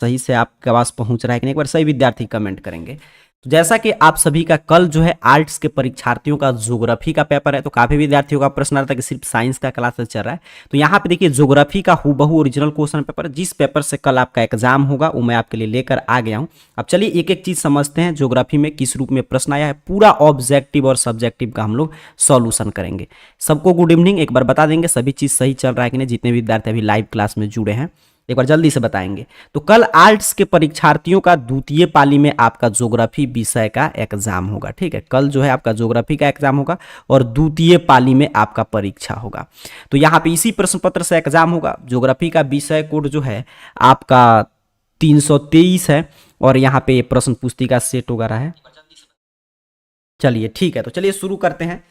सही से आपके पास पहुंच रहा है कि नहीं, एक बार सही विद्यार्थी कमेंट करेंगे। तो जैसा कि आप सभी का कल जो है आर्ट्स के परीक्षार्थियों का ज्योग्राफी का पेपर है, तो काफी विद्यार्थियों का प्रश्न आ रहा था कि सिर्फ साइंस का क्लासेस चल रहा है। तो यहाँ पे देखिए ज्योग्राफी का हूबहू ओरिजिनल क्वेश्चन पेपर, जिस पेपर से कल आपका एग्जाम होगा वो मैं आपके लिए लेकर आ गया हूँ। अब चलिए एक एक चीज समझते हैं, ज्योग्राफी में किस रूप में प्रश्न आया है, पूरा ऑब्जेक्टिव और सब्जेक्टिव का हम लोग सॉल्यूशन करेंगे। सबको गुड इवनिंग, एक बार बता देंगे सभी चीज सही चल रहा है कि नहीं, जितने विद्यार्थी अभी लाइव क्लास में जुड़े हैं एक बार जल्दी से बताएंगे। तो कल आर्ट्स के परीक्षार्थियों का द्वितीय पाली में आपका ज्योग्राफी विषय का एग्जाम होगा, ठीक है। कल जो है आपका ज्योग्राफी का एग्जाम होगा और द्वितीय पाली में आपका परीक्षा होगा। तो यहाँ पे इसी प्रश्न पत्र से एग्जाम होगा। ज्योग्राफी का विषय कोड जो है आपका 323 है और यहाँ पे प्रश्न पुस्तिका सेट वगैरह है। चलिए ठीक है, तो चलिए शुरू करते हैं।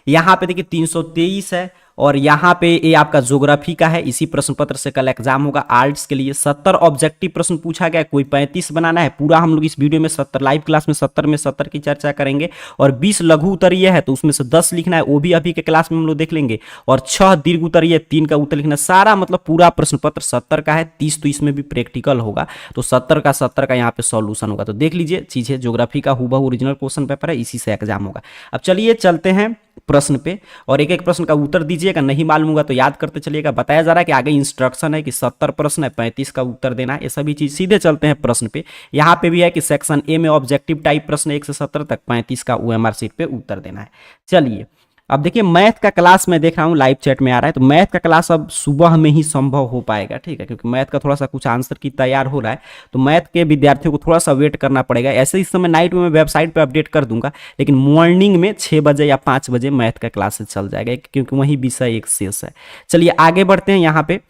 यहाँ पे देखिए 323 है और यहाँ पे ये आपका ज्योग्राफी का है। इसी प्रश्न पत्र से कल एग्जाम होगा। आर्ट्स के लिए 70 ऑब्जेक्टिव प्रश्न पूछा गया, कोई 35 बनाना है। पूरा हम लोग इस वीडियो में 70 लाइव क्लास में 70 की चर्चा करेंगे और 20 लघु उत्तरीय है तो उसमें से 10 लिखना है, वो भी अभी के क्लास में हम लोग देख लेंगे। और 6 दीर्घ उत्तरीय, 3 का उत्तर लिखना, सारा मतलब पूरा प्रश्न पत्र 70 का है। 30 तो इसमें भी प्रैक्टिकल होगा, तो 70 का यहाँ पे सॉल्यूशन होगा। तो देख लीजिए चीजें, ज्योग्राफी का हूबहू ओरिजिनल क्वेश्चन पेपर है, इसी से एग्जाम होगा। अब चलिए चलते हैं प्रश्न पे और एक एक प्रश्न का उत्तर दीजिएगा। नहीं मालूम होगा तो याद करते चलिएगा। बताया जा रहा है कि आगे इंस्ट्रक्शन है कि 70 प्रश्न है, 35 का उत्तर देना है, ये सभी चीज। सीधे चलते हैं प्रश्न पे। यहाँ पे भी है कि सेक्शन ए में ऑब्जेक्टिव टाइप प्रश्न 1 से 70 तक, 35 का ओएमआर सीट पे उत्तर देना है। चलिए अब देखिए मैथ का क्लास मैं देख रहा हूँ लाइव चैट में आ रहा है, तो मैथ का क्लास अब सुबह में ही संभव हो पाएगा, ठीक है, क्योंकि मैथ का थोड़ा सा कुछ आंसर की तैयार हो रहा है, तो मैथ के विद्यार्थियों को थोड़ा सा वेट करना पड़ेगा। ऐसे इस समय नाइट में मैं वेबसाइट पे अपडेट कर दूंगा, लेकिन मॉर्निंग में 6 बजे या 5 बजे मैथ का क्लासेस चल जाएगा, क्योंकि वही विषय एक शेष है। चलिए आगे बढ़ते हैं। यहाँ पे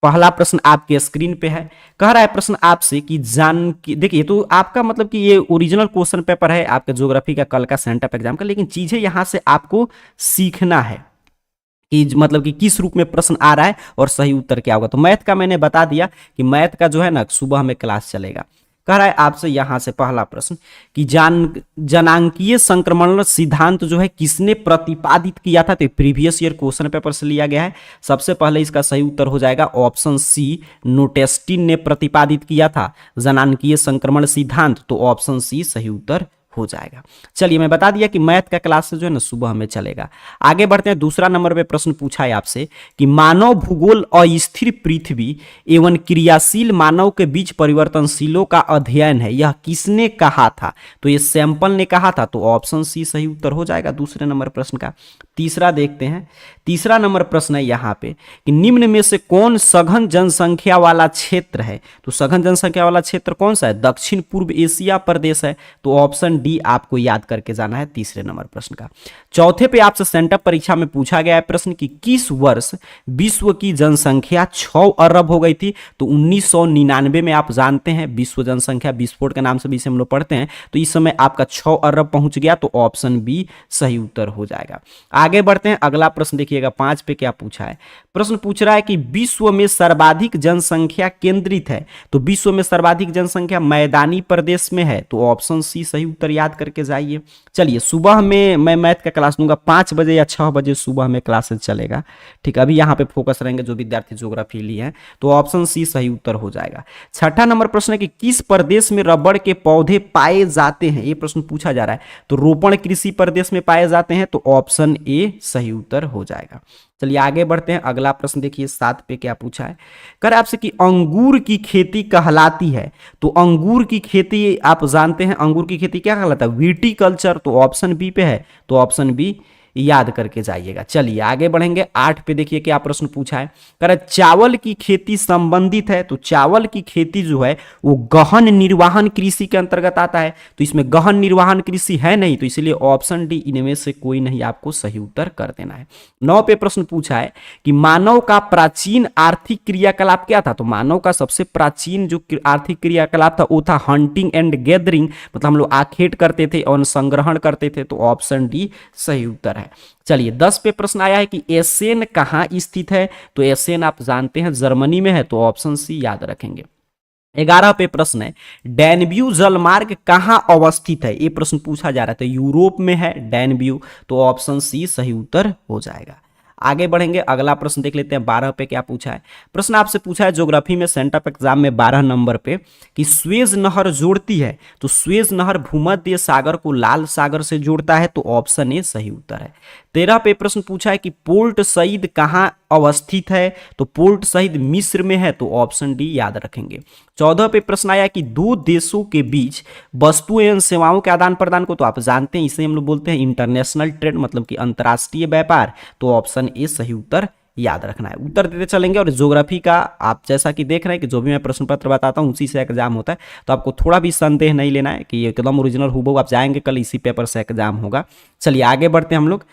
पहला प्रश्न आपके स्क्रीन पे है। कह रहा है प्रश्न आपसे कि देखिए तो आपका मतलब कि ये ओरिजिनल क्वेश्चन पेपर है आपके ज्योग्राफी का कल का सेंटअप एग्जाम का, लेकिन चीजें यहां से आपको सीखना है कि मतलब कि किस रूप में प्रश्न आ रहा है और सही उत्तर क्या होगा। तो मैथ का मैंने बता दिया कि मैथ का जो है ना सुबह में क्लास चलेगा। कह रहा है आपसे यहां से पहला प्रश्न कि जनांकीय संक्रमण सिद्धांत जो है किसने प्रतिपादित किया था। तो प्रीवियस ईयर क्वेश्चन पेपर से लिया गया है। सबसे पहले इसका सही उत्तर हो जाएगा ऑप्शन सी, नोटेस्टिन ने प्रतिपादित किया था जनांकीय संक्रमण सिद्धांत, तो ऑप्शन सी सही उत्तर हो जाएगा। चलिए मैं बता दिया कि मैथ का क्लास जो है ना सुबह में चलेगा। आगे बढ़ते हैं। दूसरा नंबर पे प्रश्न पूछा है आपसे कि मानव भूगोल अस्थिर पृथ्वी एवं क्रियाशील मानव के बीच परिवर्तनशीलों का अध्ययन है, यह किसने कहा था। तो ये सैंपल ने कहा था, तो ऑप्शन सी सही उत्तर हो जाएगा दूसरे नंबर प्रश्न का। तीसरा देखते हैं। तीसरा नंबर प्रश्न है यहाँ पे कि निम्न में से कौन सघन जनसंख्या वाला क्षेत्र है। तो सघन जनसंख्या वाला क्षेत्र कौन सा है, दक्षिण पूर्व एशिया प्रदेश है, तो ऑप्शन डी आपको याद करके जाना है तीसरे नंबर प्रश्न का। चौथे पे आपसे सेंटअप परीक्षा में पूछा गया है प्रश्न कि किस वर्ष विश्व की जनसंख्या 6 अरब हो गई थी। तो 1999 में आप जानते हैं विश्व जनसंख्या विस्फोट के नाम से भी इसे हम लोग पढ़ते हैं, तो इस समय आपका 6 अरब पहुंच गया, तो ऑप्शन बी सही उत्तर हो जाएगा। आगे बढ़ते हैं। अगला प्रश्न देखिएगा 5 पे क्या पूछा है। प्रश्न पूछ रहा है कि विश्व में सर्वाधिक जनसंख्या केंद्रित है। तो विश्व में सर्वाधिक जनसंख्या मैदानी प्रदेश में है, तो ऑप्शन सी सही उत्तर याद करके जाइए। चलिए सुबह में मैं मैथ का क्लास दूंगा 5 बजे या 6 बजे सुबह में क्लासेस चलेगा, ठीक है। अभी यहाँ पे फोकस रहेंगे जो विद्यार्थी ज्योग्राफी लिए हैं, तो ऑप्शन सी सही उत्तर हो जाएगा। छठा नंबर प्रश्न है कि किस प्रदेश में रबड़ के पौधे पाए जाते हैं, ये प्रश्न पूछा जा रहा है। तो रोपण कृषि प्रदेश में पाए जाते हैं, तो ऑप्शन ए सही उत्तर हो जाएगा। चलिए आगे बढ़ते हैं। अगला प्रश्न देखिए 7 पे क्या पूछा है। कर आपसे कि अंगूर की खेती कहलाती है। तो अंगूर की खेती आप जानते हैं, अंगूर की खेती क्या कहलाता है, विटीकल्चर, तो ऑप्शन बी पे है, तो ऑप्शन बी याद करके जाइएगा। चलिए आगे बढ़ेंगे। 8 पे देखिए क्या प्रश्न पूछा है। कह चावल की खेती संबंधित है। तो चावल की खेती जो है वो गहन निर्वहन कृषि के अंतर्गत आता है, तो इसमें गहन निर्वहन कृषि है नहीं, तो इसलिए ऑप्शन डी इनमें से कोई नहीं आपको सही उत्तर कर देना है। 9 पे प्रश्न पूछा है कि मानव का प्राचीन आर्थिक क्रियाकलाप क्या था। तो मानव का सबसे प्राचीन जो आर्थिक क्रियाकलाप था वो था हंटिंग एंड गैदरिंग, मतलब हम लोग आखेट करते थे और संग्रहण करते थे, तो ऑप्शन डी सही उत्तर है। चलिए 10 पे प्रश्न आया है कि एसेन कहां स्थित है। तो एसेन आप जानते हैं जर्मनी में है, तो ऑप्शन सी याद रखेंगे। 11 पे प्रश्न है डैन्यूब जलमार्ग कहां अवस्थित है, ये प्रश्न पूछा जा रहा था। यूरोप में है डैन्यूब, तो ऑप्शन सी सही उत्तर हो जाएगा। आगे बढ़ेंगे, अगला प्रश्न देख लेते हैं 12 पे क्या पूछा है। प्रश्न आपसे पूछा है ज्योग्राफी में सेंटर ऑफ एग्जाम में 12 नंबर पे कि स्वेज नहर जोड़ती है, तो स्वेज नहर भूमध्य सागर को लाल सागर से जोड़ता है, तो ऑप्शन ए सही उत्तर है। 13 पे प्रश्न पूछा है कि पोर्ट सईद कहाँ अवस्थित है, तो पोर्ट सईद मिस्र में है, तो ऑप्शन डी याद रखेंगे। 14 पे प्रश्न आया कि दो देशों के बीच वस्तु एवं सेवाओं के आदान प्रदान को, तो आप जानते हैं इसे हम लोग बोलते हैं इंटरनेशनल ट्रेड, मतलब कि अंतर्राष्ट्रीय व्यापार, तो ऑप्शन ए सही उत्तर याद रखना है। उत्तर देते चलेंगे। और ज्योग्राफी का आप जैसा कि देख रहे हैं कि जो भी मैं प्रश्न पत्र बताता हूं उसी से एग्जाम होता है, तो आपको थोड़ा भी संदेह नहीं लेना है कि एकदम ओरिजिनल हूबहू आप जाएंगे कल इसी पेपर से एग्जाम होगा। चलिए आगे बढ़ते हैं हम लोग।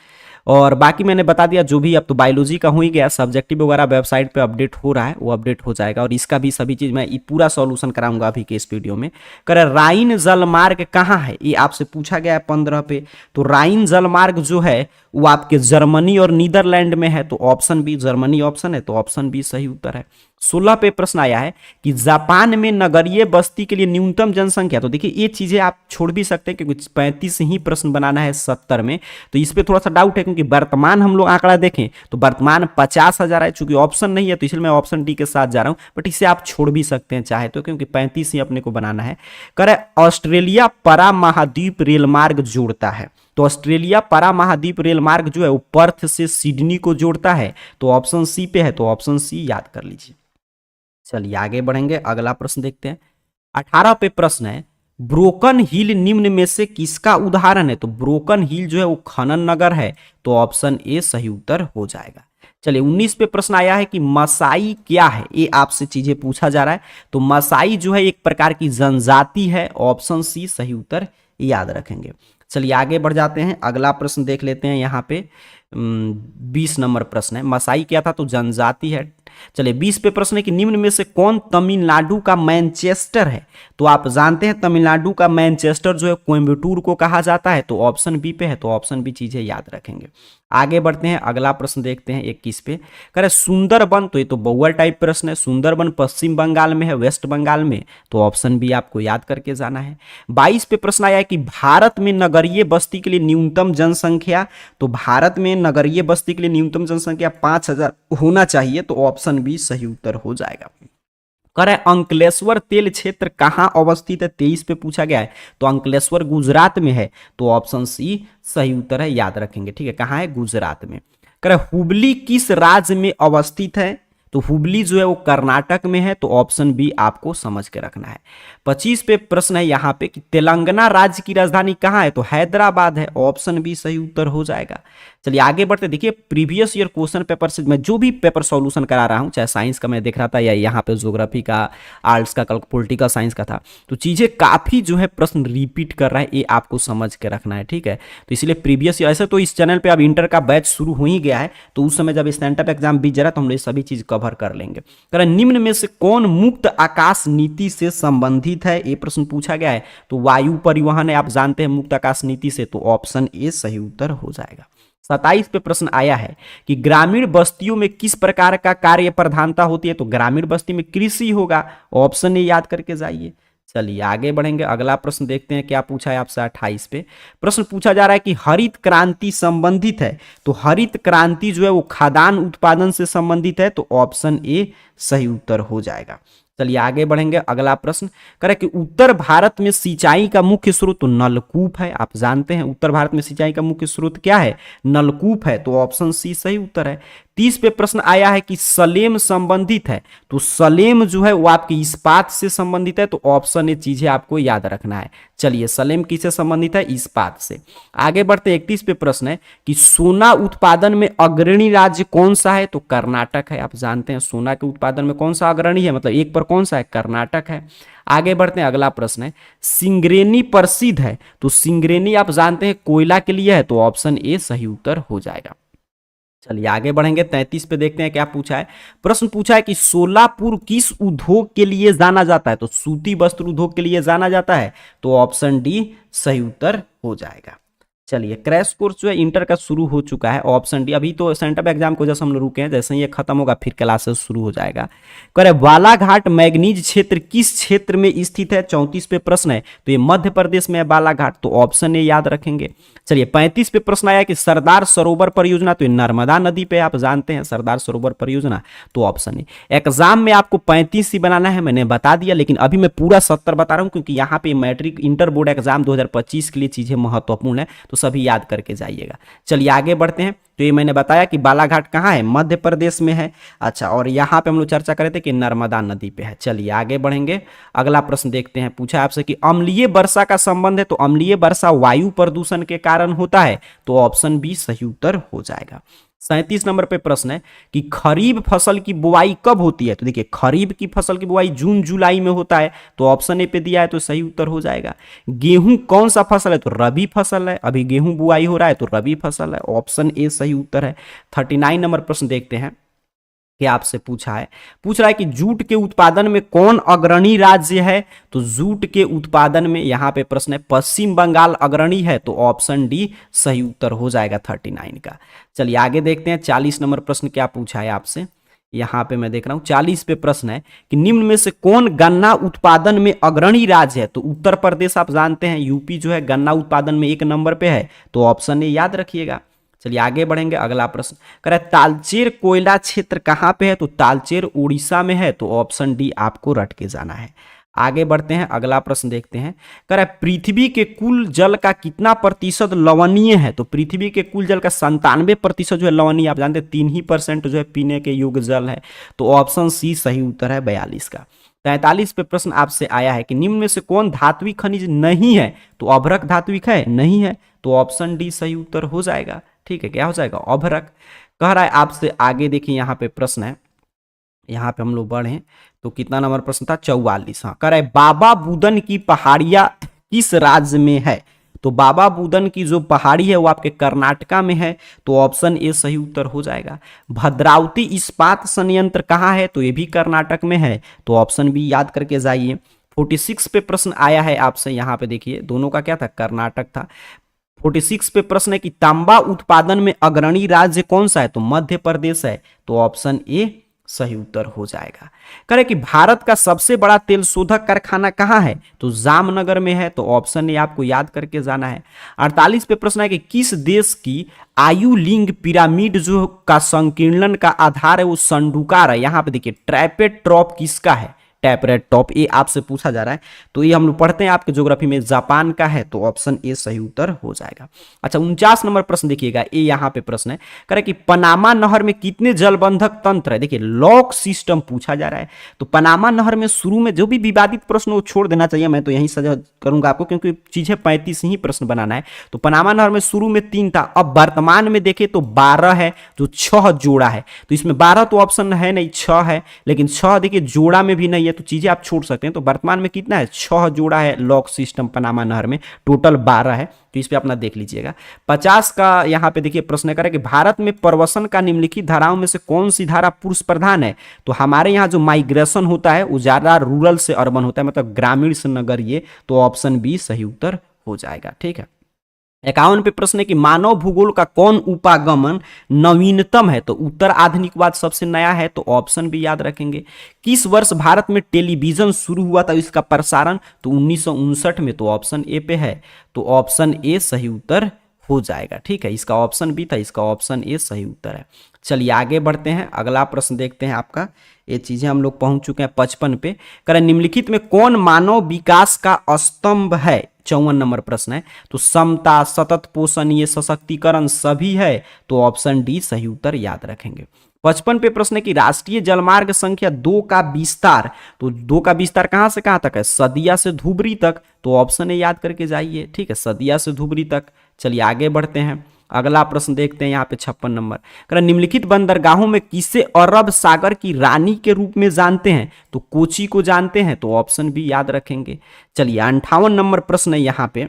और बाकी मैंने बता दिया जो भी, अब तो बायोलॉजी का हो ही गया, सब्जेक्टिव वगैरह वेबसाइट पे अपडेट हो रहा है, वो अपडेट हो जाएगा और इसका भी सभी चीज़ मैं पूरा सॉल्यूशन कराऊंगा अभी के इस वीडियो में। करे राइन जलमार्ग कहाँ है, ये आपसे पूछा गया है 15 पे। तो राइन जलमार्ग जो है वो आपके जर्मनी और नीदरलैंड में है, तो ऑप्शन बी जर्मनी ऑप्शन है, तो ऑप्शन बी सही उत्तर है। 16 पे प्रश्न आया है कि जापान में नगरीय बस्ती के लिए न्यूनतम जनसंख्या, तो देखिए ये चीजें आप छोड़ भी सकते हैं क्योंकि 35 ही प्रश्न बनाना है 70 में, तो इस पे थोड़ा सा डाउट है क्योंकि वर्तमान हम लोग आंकड़ा देखें तो वर्तमान 50,000 है, चूंकि ऑप्शन नहीं है तो इसलिए मैं ऑप्शन डी के साथ जा रहा हूं, बट इसे आप छोड़ भी सकते हैं चाहे तो, क्योंकि 35 ही अपने को बनाना है। करे ऑस्ट्रेलिया परा महाद्वीप रेल मार्ग जोड़ता है, तो ऑस्ट्रेलिया परा महाद्वीप रेल मार्ग जो है वो पर्थ से सिडनी को जोड़ता है, तो ऑप्शन सी पे है, तो ऑप्शन सी याद कर लीजिए। चलिए आगे बढ़ेंगे, अगला प्रश्न देखते हैं। 18 पे प्रश्न है ब्रोकन हिल निम्न में से किसका उदाहरण है, तो ब्रोकन हिल जो है वो खनन नगर है, तो ऑप्शन ए सही उत्तर हो जाएगा। चलिए 19 पे प्रश्न आया है कि मसाई क्या है, ये आपसे चीजें पूछा जा रहा है, तो मसाई जो है एक प्रकार की जनजाति है, ऑप्शन सी सही उत्तर याद रखेंगे। चलिए आगे बढ़ जाते हैं, अगला प्रश्न देख लेते हैं। यहाँ पे 20 नंबर प्रश्न है, मसाई क्या था, तो जनजाति है। चलिए 20 पे प्रश्न है कि निम्न में से कौन तमिलनाडु का मैनचेस्टर है, तो आप जानते हैं तमिलनाडु का मैनचेस्टर जो है कोयम्बटूर को कहा जाता है, तो ऑप्शन बी पे है, तो ऑप्शन बी चीजें याद रखेंगे। आगे बढ़ते हैं, अगला प्रश्न देखते हैं 21 पे। कह रहे सुंदरबन, तो ये तो बहुआ टाइप प्रश्न है, सुंदरबन पश्चिम बंगाल में है, वेस्ट बंगाल में, तो ऑप्शन बी आपको याद करके जाना है। 22 पे प्रश्न आया कि भारत में नगरीय बस्ती के लिए न्यूनतम जनसंख्या, तो भारत में नगरीय बस्ती के लिए न्यूनतम जनसंख्या 5,000 होना चाहिए, तो ऑप्शन बी सही उत्तर हो जाएगा। कह रहे अंकलेश्वर तेल क्षेत्र कहाँ अवस्थित है, 23 पे पूछा गया है, तो अंकलेश्वर गुजरात में है, तो ऑप्शन सी सही उत्तर है, याद रखेंगे। ठीक है, कहाँ है, गुजरात में। कह रहे हुबली किस राज्य में अवस्थित है, तो हुबली जो है वो कर्नाटक में है, तो ऑप्शन बी आपको समझ के रखना है। 25 पे प्रश्न है यहाँ पे कि तेलंगाना राज्य की राजधानी कहाँ है, तो हैदराबाद है, ऑप्शन बी सही उत्तर हो जाएगा। चलिए आगे बढ़ते, देखिए प्रीवियस ईयर क्वेश्चन पेपर से मैं जो भी पेपर सॉल्यूशन करा रहा हूँ, चाहे साइंस का मैं देख रहा था या यहाँ पे ज्योग्राफी का, आर्ट्स का, पॉलिटिकल साइंस का था, तो चीजें काफी जो है प्रश्न रिपीट कर रहा है, ये आपको समझ के रखना है। ठीक है, तो इसलिए प्रीवियस ईयर, ऐसे तो इस चैनल पे अब इंटर का बैच शुरू हो ही गया है, तो उस समय जब स्टैंडअप एग्जाम बीत जा रहा है तो हम लोग सभी चीज कवर कर लेंगे। निम्न में से कौन मुक्त आकाश नीति से संबंधित है, ये प्रश्न पूछा गया है, तो वायु परिवहन है, आप जानते हैं मुक्त आकाश नीति से, तो ऑप्शन ए सही उत्तर हो जाएगा। 27 पे प्रश्न आया है कि ग्रामीण बस्तियों में किस प्रकार का कार्य प्रधानता होती है, तो ग्रामीण बस्ती में कृषि होगा, ऑप्शन ए याद करके जाइए। चलिए आगे बढ़ेंगे, अगला प्रश्न देखते हैं क्या पूछा है आपसे। 28 पे प्रश्न पूछा जा रहा है कि हरित क्रांति संबंधित है, तो हरित क्रांति जो है वो खाद्यान्न उत्पादन से संबंधित है, तो ऑप्शन ए सही उत्तर हो जाएगा। चलिए आगे बढ़ेंगे, अगला प्रश्न करे कि उत्तर भारत में सिंचाई का मुख्य स्रोत तो नलकूप है, आप जानते हैं उत्तर भारत में सिंचाई का मुख्य स्रोत क्या है, नलकूप है, तो ऑप्शन सी सही उत्तर है। 30 पे प्रश्न आया है कि सलेम संबंधित है, तो सलेम जो है वो आपके इस्पात से संबंधित है, तो ऑप्शन ए चीजें आपको याद रखना है। चलिए सलेम किससे संबंधित है, इस्पात से। आगे बढ़ते 31 पे प्रश्न है कि सोना उत्पादन में अग्रणी राज्य कौन सा है, तो कर्नाटक है, आप जानते हैं सोना के उत्पादन में कौन सा अग्रणी है, मतलब एक पर कौन सा है, कर्नाटक है। आगे बढ़ते हैं, अगला प्रश्न है सिंगरेनी प्रसिद्ध है, तो सिंगरेनी आप जानते हैं कोयला के लिए है, तो ऑप्शन ए सही उत्तर हो जाएगा। चलिए आगे बढ़ेंगे, 33 पे देखते हैं क्या पूछा है। प्रश्न पूछा है कि सोलापुर किस उद्योग के लिए जाना जाता है, तो सूती वस्त्र उद्योग के लिए जाना जाता है, तो ऑप्शन डी सही उत्तर हो जाएगा। चलिए, क्रैश कोर्स जो है इंटर का शुरू हो चुका है, ऑप्शन डी। अभी तो सेंटर पे एग्जाम की वजह से हम लोग रुके हैं, जैसे ही ये खत्म होगा फिर क्लासेस शुरू हो जाएगा। कह रहे बालाघाट मैग्नीज क्षेत्र किस क्षेत्र में स्थित है, 34 पे प्रश्न है, तो ये मध्य प्रदेश में है बालाघाट, तो ऑप्शन ए याद रखेंगे। चलिए, 35 पे प्रश्न आया कि सरदार सरोवर परियोजना, तो ये नर्मदा नदी पे आप जानते हैं सरदार सरोवर परियोजना, तो ऑप्शन ए। एग्जाम में आपको 35 ही बनाना है, मैंने बता दिया, लेकिन अभी मैं पूरा 70 बता रहा हूं क्योंकि यहाँ पे मैट्रिक इंटर बोर्ड एग्जाम 2025 के लिए चीजें महत्वपूर्ण है, तो सभी याद करके जाइएगा। चलिए आगे बढ़ते हैं। तो ये मैंने बताया कि बालाघाट कहाँ है, मध्य प्रदेश में है। अच्छा, और यहाँ पे हम लोग चर्चा कर रहे थे कि नर्मदा नदी पे है। चलिए आगे बढ़ेंगे, अगला प्रश्न देखते हैं। पूछा आपसे कि अम्लीय वर्षा का संबंध है, तो अम्लीय वर्षा वायु प्रदूषण के कारण होता है, तो ऑप्शन बी सही उत्तर हो जाएगा। 37 नंबर पे प्रश्न है कि खरीफ फसल की बुआई कब होती है, तो देखिए खरीफ की फसल की बुआई जून जुलाई में होता है, तो ऑप्शन ए पे दिया है, तो सही उत्तर हो जाएगा। गेहूं कौन सा फसल है, तो रबी फसल है, अभी गेहूं बुआई हो रहा है, तो रबी फसल है, ऑप्शन ए सही उत्तर है। 39 नंबर प्रश्न देखते हैं कि आपसे पूछ रहा है कि जूट के उत्पादन में कौन अग्रणी राज्य है, तो जूट के उत्पादन में यहां पे प्रश्न है पश्चिम बंगाल अग्रणी है, तो ऑप्शन डी सही उत्तर हो जाएगा 39 का। चलिए आगे देखते हैं, 40 नंबर प्रश्न क्या पूछा है आपसे। यहां पे मैं देख रहा हूं 40 पे प्रश्न है कि निम्न में से कौन गन्ना उत्पादन में अग्रणी राज्य है, तो उत्तर प्रदेश आप जानते हैं, यूपी जो है गन्ना उत्पादन में 1 नंबर पे है, तो ऑप्शन ए याद रखिएगा। चलिए आगे बढ़ेंगे, अगला प्रश्न कह रहा है तालचेर कोयला क्षेत्र कहां पे है, तो तालचेर उड़ीसा में है, तो ऑप्शन डी आपको रट के जाना है। आगे बढ़ते हैं, अगला प्रश्न देखते हैं। कह रहा है पृथ्वी के कुल जल का कितना प्रतिशत लवणीय है, तो पृथ्वी के कुल जल का 97% जो है लवणीय, आप जानते हैं 3% जो है पीने के योग्य जल है, तो ऑप्शन सी सही उत्तर है 42 का। 43 पे प्रश्न आपसे आया है कि निम्न में से कौन धात्विक खनिज नहीं है, तो अभ्रक धात्विक है, नहीं है, तो ऑप्शन डी सही उत्तर हो जाएगा। ठीक है, क्या हो जाएगा, अभ्रक। कह रहा है आपसे आगे देखिए, यहाँ पे प्रश्न है, यहाँ पे हम लोग बढ़े तो कितना नंबर प्रश्न था, 44। हाँ, कह रहा है बाबा बुदन की पहाड़ियां किस राज्य में है, तो बाबा बुदन की जो पहाड़ी है वो आपके कर्नाटका में है, तो ऑप्शन ए सही उत्तर हो जाएगा। भद्रावती इस्पात संयंत्र कहाँ है, तो ये भी कर्नाटक में है, तो ऑप्शन बी याद करके जाइए। 46 पे प्रश्न आया है आपसे, यहाँ पे देखिए दोनों का क्या था, कर्नाटक था। 46 पे प्रश्न है कि तांबा उत्पादन में अग्रणी राज्य कौन सा है, तो मध्य प्रदेश है, तो ऑप्शन ए सही उत्तर हो जाएगा। करें कि भारत का सबसे बड़ा तेल शोधक कारखाना कहाँ है, तो जामनगर में है, तो ऑप्शन ए आपको याद करके जाना है। 48 पे प्रश्न है कि किस देश की आयु लिंग पिरामिड जो का संकीर्णन का आधार है वो संडुकार है। यहां पे देखिए ट्रैपेट्रॉप किसका है, टैपरेट टॉप, ये आपसे पूछा जा रहा है, तो ये हम लोग पढ़ते हैं आपके ज्योग्राफी में, जापान का है, तो ऑप्शन ए सही उत्तर हो जाएगा। अच्छा, 49 नंबर प्रश्न देखिएगा, ये यहाँ पे प्रश्न है, कह रहा है कि पनामा नहर में कितने जलबंधक तंत्र है। देखिए लॉक सिस्टम पूछा जा रहा है, तो पनामा नहर में शुरू में जो भी विवादित प्रश्न वो छोड़ देना चाहिए, मैं तो यही सजा करूंगा आपको क्योंकि चीजें 35 ही प्रश्न बनाना है। तो पनामा नहर में शुरू में 3 था, अब वर्तमान में देखे तो 12 है, जो 6 जोड़ा है, तो इसमें 12 तो ऑप्शन है नहीं, 6 है, लेकिन 6 देखिए जोड़ा में भी नहीं है, तो चीजें आप छोड़ सकते हैं। तो वर्तमान में कितना है, 6 जोड़ा है लॉक सिस्टम पनामा नहर में, टोटल 12 है, तो इस पे अपना देख लीजिएगा। 50 का यहाँ पे देखिए प्रश्न करे कि भारत में प्रवसन का निम्नलिखित धाराओं में से कौन सी धारा पुरुष प्रधान है, तो हमारे यहाँ जो माइग्रेशन होता है वो ज्यादा रूरल से अर्बन होता है, मतलब ग्रामीण से नगरीय, तो ऑप्शन बी सही उत्तर हो जाएगा। ठीक है, 51 पे प्रश्न है कि मानव भूगोल का कौन उपागमन नवीनतम है, तो उत्तर आधुनिकवाद सबसे नया है, तो ऑप्शन भी याद रखेंगे। किस वर्ष भारत में टेलीविजन शुरू हुआ था इसका प्रसारण, तो 1959 में, तो ऑप्शन ए पे है, तो ऑप्शन ए सही उत्तर हो जाएगा। ठीक है, इसका ऑप्शन बी था, इसका ऑप्शन ए सही उत्तर है। चलिए आगे बढ़ते हैं, अगला प्रश्न देखते हैं आपका, ये चीजें हम लोग पहुंच चुके हैं 55 पे। करें निम्नलिखित में कौन मानव विकास का स्तंभ है, 54 नंबर प्रश्न है, तो समता, सतत पोषणीय सशक्तिकरण सभी है, तो ऑप्शन डी सही उत्तर याद रखेंगे। 55 पे प्रश्न है कि राष्ट्रीय जलमार्ग संख्या 2 का विस्तार, तो 2 का विस्तार कहां से कहां तक है, सदिया से धुबरी तक, तो ऑप्शन ए याद करके जाइए। ठीक है, सदिया से धुबरी तक। चलिए आगे बढ़ते हैं, अगला प्रश्न देखते हैं यहाँ पे 56 नंबर। निम्नलिखित बंदरगाहों में किसे अरब सागर की रानी के रूप में जानते हैं, तो कोची को जानते हैं, तो ऑप्शन बी याद रखेंगे। चलिए 58 नंबर प्रश्न है यहाँ पे,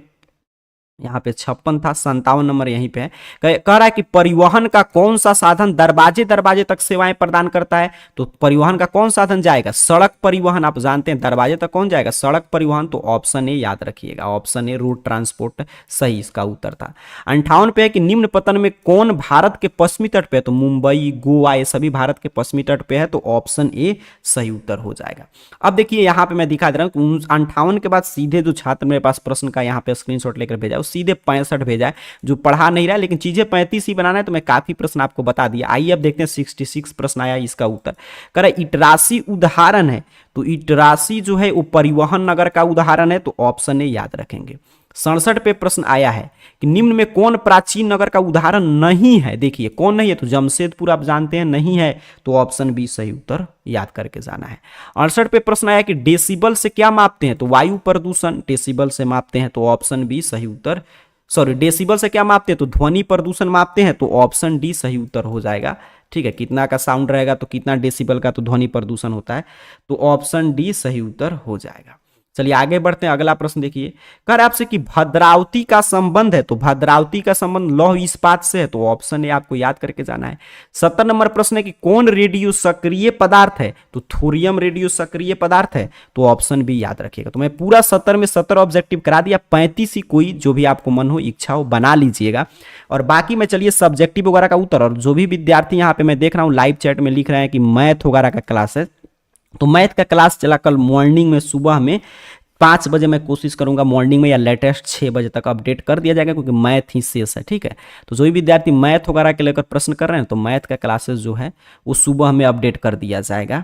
यहाँ पे 56 था, 57 नंबर यहीं पे है। कह रहा है कि परिवहन का कौन सा साधन दरवाजे दरवाजे तक सेवाएं प्रदान करता है, तो परिवहन का कौन साधन जाएगा, सड़क परिवहन। आप जानते हैं दरवाजे तक कौन जाएगा, सड़क परिवहन। तो ऑप्शन ए याद रखिएगा, ऑप्शन ए रोड ट्रांसपोर्ट सही इसका उत्तर था। 58 पे है कि निम्न पतन में कौन भारत के पश्चिमी तट पे है, तो मुंबई, गोवा, ये सभी भारत के पश्चिमी तट पे है, तो ऑप्शन ए सही उत्तर हो जाएगा। अब देखिए यहाँ पे मैं दिखा दे रहा हूँ 58 के बाद सीधे जो छात्र मेरे पास प्रश्न का यहाँ पे स्क्रीनशॉट लेकर भेजा है, सीधे 65 भेजा है, जो पढ़ा नहीं रहा है, लेकिन चीजें 35 ही बनाना है, तो मैं काफी प्रश्न आपको बता दिया। आइए अब देखते हैं 66 प्रश्न आया इसका उत्तर। कह रहा इटरासी उदाहरण है, तो इटरासी जो है वो परिवहन नगर का उदाहरण है, तो ऑप्शन ए याद रखेंगे। 67 पे प्रश्न आया है कि निम्न में कौन प्राचीन नगर का उदाहरण नहीं है, देखिए कौन नहीं है, तो जमशेदपुर आप जानते हैं नहीं है, तो ऑप्शन बी सही उत्तर याद करके जाना है। 68 पे प्रश्न आया कि डेसिबल से क्या मापते हैं, तो वायु प्रदूषण डेसिबल से मापते हैं, तो ऑप्शन बी सही उत्तर, सॉरी डेसिबल से क्या मापते हैं, तो ध्वनि प्रदूषण मापते हैं, तो ऑप्शन डी सही उत्तर हो जाएगा। ठीक है, कितना का साउंड रहेगा तो कितना डेसिबल का तो ध्वनि प्रदूषण होता है, तो ऑप्शन डी सही उत्तर हो जाएगा। चलिए आगे बढ़ते हैं, अगला प्रश्न देखिए। कह रहा है आपसे कि भद्रावती का संबंध है, तो भद्रावती का संबंध लौह इस्पात से है, तो ऑप्शन ए आपको याद करके जाना है। 70 नंबर प्रश्न है कि कौन रेडियो सक्रिय पदार्थ है, तो थोरियम रेडियो सक्रिय पदार्थ है, तो ऑप्शन बी याद रखिएगा। तो मैं पूरा 70 में 70 ऑब्जेक्टिव करा दिया, 35 ही कोई जो भी आपको मन हो इच्छा हो बना लीजिएगा, और बाकी में चलिए सब्जेक्टिव वगैरह का उत्तर। और जो भी विद्यार्थी यहाँ पे मैं देख रहा हूँ लाइव चैट में लिख रहे हैं कि मैथ वगैरह का क्लास है, तो मैथ का क्लास चला कल मॉर्निंग में, सुबह में 5 बजे मैं कोशिश करूंगा मॉर्निंग में, या लेटेस्ट 6 बजे तक अपडेट कर दिया जाएगा, क्योंकि मैथ ही शेष है। ठीक है, तो जो भी विद्यार्थी मैथ वगैरह के लेकर प्रश्न कर रहे हैं, तो मैथ का क्लासेस जो है वो सुबह में अपडेट कर दिया जाएगा।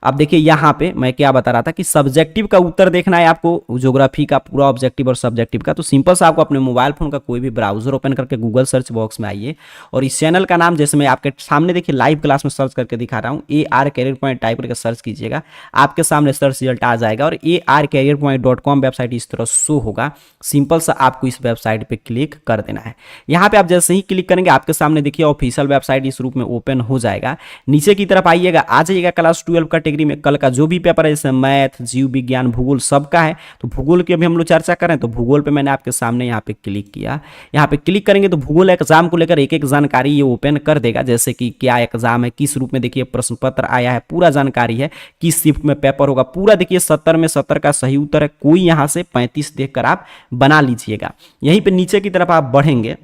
अब देखिए यहाँ पे मैं क्या बता रहा था कि सब्जेक्टिव का उत्तर देखना है आपको, ज्योग्राफी का पूरा ऑब्जेक्टिव और सब्जेक्टिव का, तो सिंपल सा आपको अपने मोबाइल फोन का कोई भी ब्राउजर ओपन करके गूगल सर्च बॉक्स में आइए, और इस चैनल का नाम जैसे मैं आपके सामने देखिए लाइव क्लास में सर्च करके दिखा रहा हूँ, AR कैरियर पॉइंट टाइप करके सर्च कीजिएगा, आपके सामने सर्च रिजल्ट आ जाएगा, और arcareerpoint.com वेबसाइट इस तरह शो होगा। सिंपल सा आपको इस वेबसाइट पे क्लिक कर देना है। यहाँ पे आप जैसे ही क्लिक करेंगे आपके सामने देखिए ऑफिशियल वेबसाइट इस रूप में ओपन हो जाएगा। नीचे की तरफ आइएगा, आ जाइएगा क्लास 12 कैटेगरी में, कल का जो भी पेपर है जैसे मैथ, जीव विज्ञान, भूगोल सबका है, तो भूगोल की अभी हम लोग चर्चा करें, तो भूगोल पे मैंने आपके सामने यहाँ पे क्लिक किया। यहाँ पे क्लिक करेंगे तो भूगोल एग्जाम को लेकर एक एक जानकारी ये ओपन कर देगा, जैसे कि क्या एग्जाम है, किस रूप में देखिए प्रश्न पत्र आया है, पूरा जानकारी है, किस शिफ्ट में पेपर होगा, पूरा देखिए 70 में 70 का सही उत्तर है, कोई यहाँ से 35 देखकर आप बना लीजिएगा। यहीं पे नीचे की तरफ आप बढ़ेंगे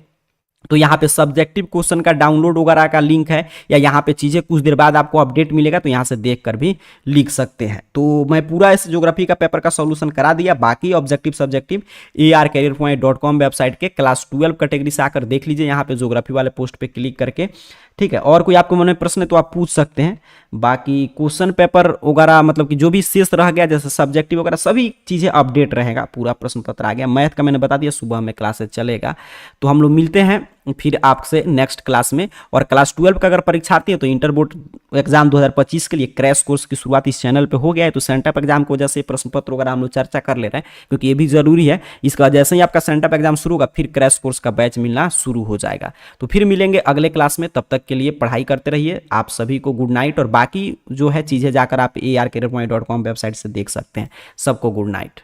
तो यहाँ पे सब्जेक्टिव क्वेश्चन का डाउनलोड वगैरह का लिंक है, या यहाँ पे चीज़ें कुछ देर बाद आपको अपडेट मिलेगा, तो यहाँ से देखकर भी लिख सकते हैं। तो मैं पूरा इस ज्योग्राफी का पेपर का सॉल्यूशन करा दिया, बाकी ऑब्जेक्टिव सब्जेक्टिव arcareerpoint.com वेबसाइट के क्लास 12 कैटेगरी से आकर देख लीजिए, यहाँ पे ज्योग्राफी वाले पोस्ट पे क्लिक करके। ठीक है, और कोई आपको मन में प्रश्न है तो आप पूछ सकते हैं। बाकी क्वेश्चन पेपर वगैरह मतलब कि जो भी शेष रह गया जैसे सब्जेक्टिव वगैरह सभी चीज़ें अपडेट रहेगा, पूरा प्रश्न पत्र आ गया। मैथ का मैंने बता दिया सुबह में क्लासेस चलेगा, तो हम लोग मिलते हैं फिर आपसे नेक्स्ट क्लास में। और क्लास 12 का अगर परीक्षार्थी है तो इंटर बोर्ड एग्जाम 2025 के लिए क्रैश कोर्स की शुरुआत इस चैनल पे हो गया है, तो सेंटअप एग्जाम की वजह से प्रश्न पत्र वगैरह हम लोग चर्चा कर ले रहे हैं, क्योंकि ये भी जरूरी है। इसके बाद जैसे ही आपका सेंटअप एग्जाम शुरू होगा फिर क्रैश कोर्स का बैच मिलना शुरू हो जाएगा। तो फिर मिलेंगे अगले क्लास में, तब तक के लिए पढ़ाई करते रहिए। आप सभी को गुड नाइट, और बाकी जो है चीज़ें जाकर आप arcareerpoint.com वेबसाइट से देख सकते हैं। सबको गुड नाइट।